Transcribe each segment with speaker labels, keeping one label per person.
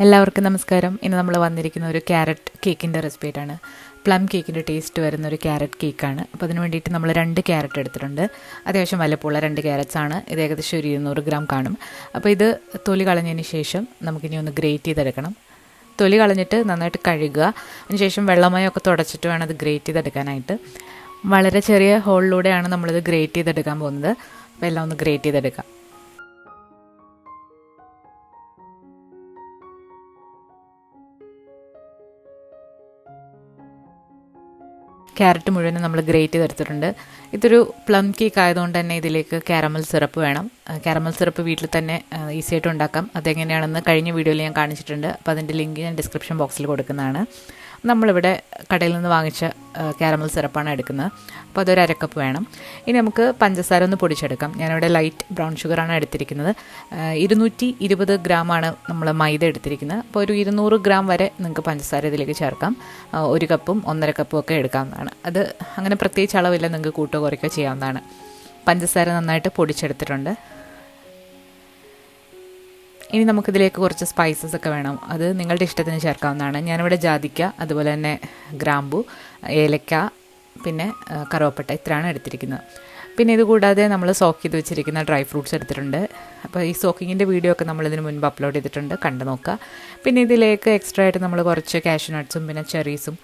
Speaker 1: എല്ലാവർക്കും നമസ്കാരം. ഇന്ന് നമ്മൾ വന്നിരിക്കുന്ന ഒരു ക്യാരറ്റ് കേക്കിൻ്റെ റെസിപ്പിയായിട്ടാണ്. പ്ലം കേക്കിൻ്റെ ടേസ്റ്റ് വരുന്ന ഒരു ക്യാരറ്റ് കേക്കാണ്. അപ്പോൾ അതിന് വേണ്ടിയിട്ട് നമ്മൾ 2 ക്യാരറ്റ് എടുത്തിട്ടുണ്ട്. അത്യാവശ്യം വലുപ്പമുള്ള 2 ക്യാരറ്റ്സ് ആണ്. ഇത് ഏകദേശം ഒരു 200 ഗ്രാം കാണും. അപ്പോൾ ഇത് തൊലി കളഞ്ഞതിന് ശേഷം നമുക്കിനി ഒന്ന് ഗ്രേറ്റ് ചെയ്തെടുക്കണം. തൊലി കളഞ്ഞിട്ട് നന്നായിട്ട് കഴുകുക. അതിനുശേഷം വെള്ളമയമൊക്കെ തുടച്ചിട്ട് വേണം അത് ഗ്രേറ്റ് ചെയ്തെടുക്കാനായിട്ട്. വളരെ ചെറിയ ഹോളിലൂടെയാണ് നമ്മളിത് ഗ്രേറ്റ് ചെയ്തെടുക്കാൻ പോകുന്നത്. അപ്പോൾ എല്ലാം ഒന്ന് ഗ്രേറ്റ് ചെയ്തെടുക്കാം. ക്യാരറ്റ് മുഴുവനും നമ്മൾ ഗ്രേറ്റ് ചെയ്തെടുത്തിട്ടുണ്ട്. ഇതൊരു പ്ലം കേക്ക് ആയതുകൊണ്ട് തന്നെ ഇതിലേക്ക് കാരമൽ സിറപ്പ് വേണം. കാരമൽ സിറപ്പ് വീട്ടിൽ തന്നെ ഈസി ആയിട്ട് ഉണ്ടാക്കാം. അതെങ്ങനെയാണെന്ന് കഴിഞ്ഞ വീഡിയോയിൽ ഞാൻ കാണിച്ചിട്ടുണ്ട്. അപ്പോൾ അതിൻ്റെ ലിങ്ക് ഞാൻ ഡിസ്ക്രിപ്ഷൻ ബോക്സിൽ കൊടുക്കുന്നതാണ്. നമ്മളിവിടെ കടയിൽ നിന്ന് വാങ്ങിച്ച കാരമൽ സിറപ്പാണ് എടുക്കുന്നത്. അപ്പോൾ അതൊരു 1/2 കപ്പ് വേണം. ഇനി നമുക്ക് പഞ്ചസാര ഒന്ന് പൊടിച്ചെടുക്കാം. ഞാനിവിടെ ലൈറ്റ് ബ്രൗൺ ഷുഗറാണ് എടുത്തിരിക്കുന്നത്. 220 ഗ്രാമാണ് നമ്മൾ മൈദ എടുത്തിരിക്കുന്നത്. അപ്പോൾ ഒരു 200 ഗ്രാം വരെ നിങ്ങൾക്ക് പഞ്ചസാര ഇതിലേക്ക് ചേർക്കാം. 1 കപ്പും 1.5 കപ്പും ഒക്കെ എടുക്കാവുന്നതാണ്. അത് അങ്ങനെ പ്രത്യേകിച്ച് അളവില്ല, നിങ്ങൾക്ക് കൂട്ടോ കുറയ്ക്കോ ചെയ്യാവുന്നതാണ്. പഞ്ചസാര നന്നായിട്ട് പൊടിച്ചെടുത്തിട്ടുണ്ട്. ഇനി നമുക്കിതിലേക്ക് കുറച്ച് സ്പൈസസ് ഒക്കെ വേണം. അത് നിങ്ങളുടെ ഇഷ്ടത്തിന് ചേർക്കാവുന്നതാണ്. ഞാനിവിടെ ജാതിക്ക, അതുപോലെ തന്നെ ഗ്രാമ്പു, ഏലക്ക, പിന്നെ കറുവപ്പട്ട, ഇത്രയാണ് എടുത്തിരിക്കുന്നത്. പിന്നെ ഇത് കൂടാതെ നമ്മൾ സോക്ക് ചെയ്ത് വെച്ചിരിക്കുന്ന ഡ്രൈ ഫ്രൂട്ട്സ് എടുത്തിട്ടുണ്ട്. അപ്പോൾ ഈ സോക്കിങ്ങിൻ്റെ വീഡിയോ ഒക്കെ നമ്മളിതിന് മുൻപ് അപ്ലോഡ് ചെയ്തിട്ടുണ്ട്, കണ്ടു നോക്കുക. പിന്നെ ഇതിലേക്ക് എക്സ്ട്രാ ആയിട്ട് നമ്മൾ കുറച്ച് കാഷ്യൂ നട്ട്സും പിന്നെ ചെറീസും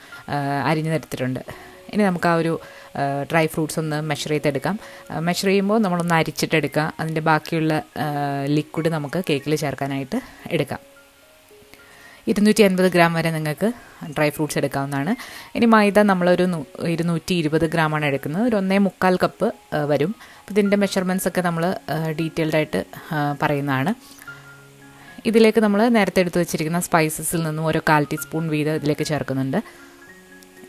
Speaker 1: അരിഞ്ഞെടുത്തിട്ടുണ്ട്. ഇനി നമുക്ക് ആ ഒരു ഡ്രൈ ഫ്രൂട്ട്സ് ഒന്ന് മെഷർ ചെയ്തെടുക്കാം. മെഷർ ചെയ്യുമ്പോൾ നമ്മളൊന്ന് അരിച്ചിട്ടെടുക്കുക. അതിൻ്റെ ബാക്കിയുള്ള ലിക്വിഡ് നമുക്ക് കേക്കിൽ ചേർക്കാനായിട്ട് എടുക്കാം. 250 ഗ്രാം വരെ നിങ്ങൾക്ക് ഡ്രൈ ഫ്രൂട്ട്സ് എടുക്കാവുന്നതാണ്. ഇനി മൈദ നമ്മളൊരു 220 ഗ്രാമാണ് എടുക്കുന്നത്. ഒരു 1.25 കപ്പ് വരും. അപ്പോൾ ഇതിൻ്റെ മെഷർമെൻറ്റ്സ് ഒക്കെ നമ്മൾ ഡീറ്റെയിൽഡായിട്ട് പറയുന്നതാണ്. ഇതിലേക്ക് നമ്മൾ നേരത്തെ എടുത്ത് വെച്ചിരിക്കുന്ന സ്പൈസസിൽ നിന്നും ഒരു 1/4 ടീസ്പൂൺ വീതം ഇതിലേക്ക് ചേർക്കുന്നുണ്ട്.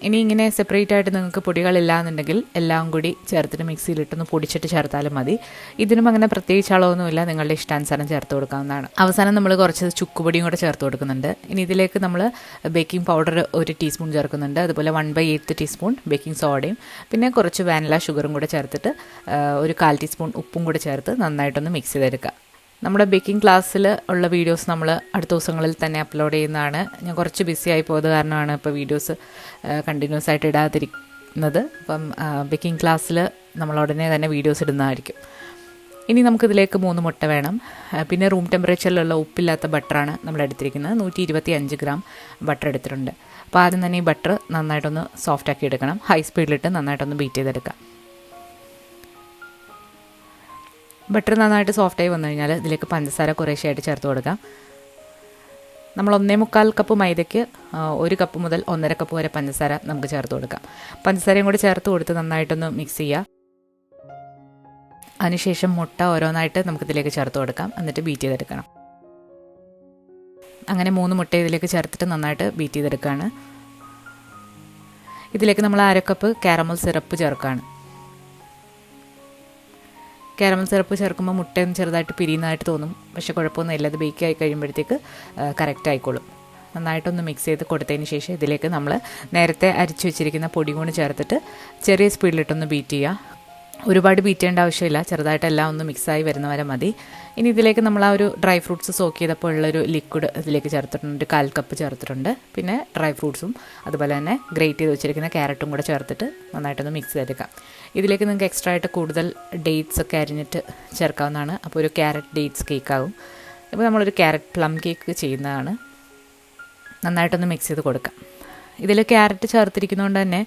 Speaker 1: ഇനി ഇങ്ങനെ സെപ്പറേറ്റ് ആയിട്ട് നിങ്ങൾക്ക് പൊടികളില്ല എന്നുണ്ടെങ്കിൽ എല്ലാം കൂടി ചേർത്തിട്ട് മിക്സിയിലിട്ടൊന്ന് പൊടിച്ചിട്ട് ചേർത്താലും മതി. ഇതിനും അങ്ങനെ പ്രത്യേകിച്ച് അളവൊന്നുമില്ല, നിങ്ങളുടെ ഇഷ്ടാനുസരണം ചേർത്ത് കൊടുക്കാവുന്നതാണ്. അവസാനം നമ്മൾ കുറച്ച് ചുക്കുപൊടിയും കൂടെ ചേർത്ത് കൊടുക്കുന്നുണ്ട്. ഇനി ഇതിലേക്ക് നമ്മൾ ബേക്കിംഗ് പൗഡർ 1 ടീസ്പൂൺ ചേർക്കുന്നുണ്ട്. അതുപോലെ 1/8 ടീസ്പൂൺ ബേക്കിംഗ് സോഡയും പിന്നെ കുറച്ച് വാനില ഷുഗറും കൂടെ ചേർത്തിട്ട് ഒരു 1/4 ടീസ്പൂൺ ഉപ്പും കൂടെ ചേർത്ത് നന്നായിട്ടൊന്ന് മിക്സ് ചെയ്തെടുക്കുക. നമ്മുടെ ബേക്കിംഗ് ക്ലാസ്സിൽ ഉള്ള വീഡിയോസ് നമ്മൾ അടുത്ത ദിവസങ്ങളിൽ തന്നെ അപ്ലോഡ് ചെയ്യുന്നതാണ്. ഞാൻ കുറച്ച് ബിസി ആയി പോയത് കാരണമാണ് ഇപ്പോൾ വീഡിയോസ് കണ്ടിന്യൂസ് ആയിട്ട് ഇടാതിരിക്കുന്നത്. അപ്പം ബേക്കിംഗ് ക്ലാസ്സിൽ നമ്മൾ ഉടനെ തന്നെ വീഡിയോസ് ഇടുന്നതായിരിക്കും. ഇനി നമുക്കിതിലേക്ക് 3 മുട്ട വേണം. പിന്നെ റൂം ടെമ്പറേച്ചറിലുള്ള ഉപ്പില്ലാത്ത ബട്ടറാണ് നമ്മൾ എടുത്തിരിക്കുന്നത്. 125 ഗ്രാം ബട്ടർ എടുത്തിട്ടുണ്ട്. അപ്പോൾ ആദ്യം തന്നെ ഈ ബട്ടർ നന്നായിട്ടൊന്ന് സോഫ്റ്റാക്കി എടുക്കണം. ഹൈ സ്പീഡിലിട്ട് നന്നായിട്ടൊന്ന് ബീറ്റ് ചെയ്തെടുക്കാം. ബട്ടർ നന്നായിട്ട് സോഫ്റ്റായി വന്നു കഴിഞ്ഞാൽ ഇതിലേക്ക് പഞ്ചസാര കുറേശ്ശെയായിട്ട് ചേർത്ത് കൊടുക്കാം. നമ്മൾ 1.25 കപ്പ് മൈദയ്ക്ക് 1 കപ്പ് മുതൽ 1.5 കപ്പ് വരെ പഞ്ചസാര നമുക്ക് ചേർത്ത് കൊടുക്കാം. പഞ്ചസാരയും കൂടി ചേർത്ത് കൊടുത്ത് നന്നായിട്ടൊന്ന് മിക്സ് ചെയ്യുക. അതിനുശേഷം മുട്ട ഓരോന്നായിട്ട് നമുക്കിതിലേക്ക് ചേർത്ത് കൊടുക്കാം. എന്നിട്ട് ബീറ്റ് ചെയ്തെടുക്കണം. അങ്ങനെ 3 മുട്ട ഇതിലേക്ക് ചേർത്തിട്ട് നന്നായിട്ട് ബീറ്റ് ചെയ്തെടുക്കുകയാണ്. ഇതിലേക്ക് നമ്മൾ 1/2 കപ്പ് കാരമൽ സിറപ്പ് ചേർക്കുകയാണ്. കാരമൽ സിറപ്പ് ചേർക്കുമ്പോൾ മുട്ടയൊന്നും ചെറുതായിട്ട് പിരിയുന്നതായിട്ട് തോന്നും, പക്ഷേ കുഴപ്പമൊന്നുമില്ല. അത് ബേക്ക് ആയി കഴിയുമ്പോഴത്തേക്ക് കറക്റ്റ് ആയിക്കോളും. നന്നായിട്ടൊന്ന് മിക്സ് ചെയ്ത് കൊടുത്തതിന് ശേഷം ഇതിലേക്ക് നമ്മൾ നേരത്തെ അരിച്ചു വെച്ചിരിക്കുന്ന പൊടി കൂടി ചേർത്തിട്ട് ചെറിയ സ്പീഡിലിട്ടൊന്ന് ബീറ്റ് ചെയ്യുക. ഒരുപാട് ബീറ്റ് ചെയ്യേണ്ട ആവശ്യമില്ല, ചെറുതായിട്ടെല്ലാം ഒന്ന് മിക്സായി വരുന്ന വരെ മതി. ഇനി ഇതിലേക്ക് നമ്മൾ ആ ഒരു ഡ്രൈ ഫ്രൂട്ട്സ് സോക്ക് ചെയ്തപ്പോൾ ഉള്ളൊരു ലിക്വിഡ് ഇതിലേക്ക് ചേർത്തിട്ടുണ്ട്. 1/4 കപ്പ് ചേർത്തിട്ടുണ്ട്. പിന്നെ ഡ്രൈ ഫ്രൂട്ട്സും അതുപോലെ തന്നെ ഗ്രേറ്റ് ചെയ്ത് വെച്ചിരിക്കുന്ന ക്യാരറ്റും കൂടെ ചേർത്തിട്ട് നന്നായിട്ടൊന്ന് മിക്സ് ചെയ്തെടുക്കാം. ഇതിലേക്ക് നിങ്ങൾക്ക് എക്സ്ട്രാ ആയിട്ട് കൂടുതൽ ഡേറ്റ്സ് ഒക്കെ അരിഞ്ഞിട്ട് ചേർക്കാവുന്നതാണ്. അപ്പോൾ ഒരു ക്യാരറ്റ് ഡേറ്റ്സ് കേക്കാവും. ഇപ്പോൾ നമ്മളൊരു ക്യാരറ്റ് പ്ലം കേക്ക് ചെയ്യുന്നതാണ്. നന്നായിട്ടൊന്ന് മിക്സ് ചെയ്ത് കൊടുക്കാം. ഇതിൽ ക്യാരറ്റ് ചേർത്തിരിക്കുന്നതുകൊണ്ട് തന്നെ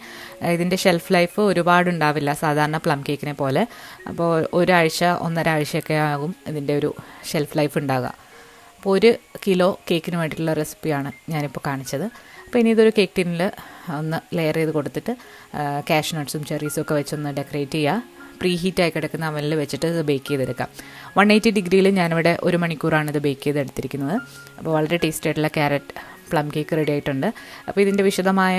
Speaker 1: ഇതിൻ്റെ ഷെൽഫ് ലൈഫ് ഒരുപാടുണ്ടാവില്ല സാധാരണ പ്ലം കേക്കിനെ പോലെ. അപ്പോൾ 1 ആഴ്ച 1.5 ആഴ്ചയൊക്കെ ആകും ഇതിൻ്റെ ഒരു ഷെൽഫ് ലൈഫ് ഉണ്ടാകുക. അപ്പോൾ 1 കിലോ കേക്കിന് വേണ്ടിയിട്ടുള്ള റെസിപ്പിയാണ് ഞാനിപ്പോൾ കാണിച്ചത്. അപ്പോൾ ഇനി ഇതൊരു കേക്ക് ടിന്നിൽ ഒന്ന് ലെയർ ചെയ്ത് കൊടുത്തിട്ട് കാഷ്യൂ നട്ട്സും ചെറീസും ഒക്കെ വെച്ചൊന്ന് ഡെക്കറേറ്റ് ചെയ്യുക. പ്രീ ഹീറ്റായി കിടക്കുന്ന അവനിൽ വെച്ചിട്ട് ഇത് ബേക്ക് ചെയ്തെടുക്കാം. 180 ഡിഗ്രിയിൽ ഞാനിവിടെ 1 മണിക്കൂറാണ് ഇത് ബേക്ക് ചെയ്തെടുത്തിരിക്കുന്നത്. അപ്പോൾ വളരെ ടേസ്റ്റി ആയിട്ടുള്ള ക്യാരറ്റ് പ്ലം കേക്ക് റെഡി ആയിട്ടുണ്ട്. അപ്പോൾ ഇതിൻ്റെ വിശദമായ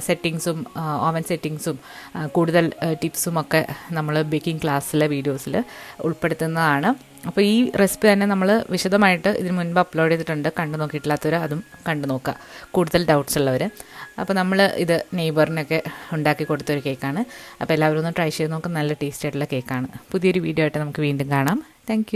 Speaker 1: സെറ്റിങ്സും ഓവൻ സെറ്റിങ്സും കൂടുതൽ ടിപ്സും ഒക്കെ നമ്മൾ ബേക്കിംഗ് ക്ലാസ്സിലെ വീഡിയോസിൽ ഉൾപ്പെടുത്തുന്നതാണ്. അപ്പോൾ ഈ റെസിപ്പി തന്നെ നമ്മൾ വിശദമായിട്ട് ഇതിന് മുൻപ് അപ്ലോഡ് ചെയ്തിട്ടുണ്ട്. കണ്ടു നോക്കിയിട്ടില്ലാത്തവർ അതും കണ്ടു നോക്കുക, കൂടുതൽ ഡൗട്ട്സ് ഉള്ളവർ. അപ്പോൾ നമ്മൾ ഇത് നെയ്ബറിനൊക്കെ ഉണ്ടാക്കി കൊടുത്തൊരു കേക്കാണ്. അപ്പോൾ എല്ലാവരും ഒന്ന് ട്രൈ ചെയ്ത് നോക്കുക. നല്ല ടേസ്റ്റി ആയിട്ടുള്ള കേക്കാണ്. പുതിയൊരു വീഡിയോ ആയിട്ട് നമുക്ക് വീണ്ടും കാണാം. താങ്ക്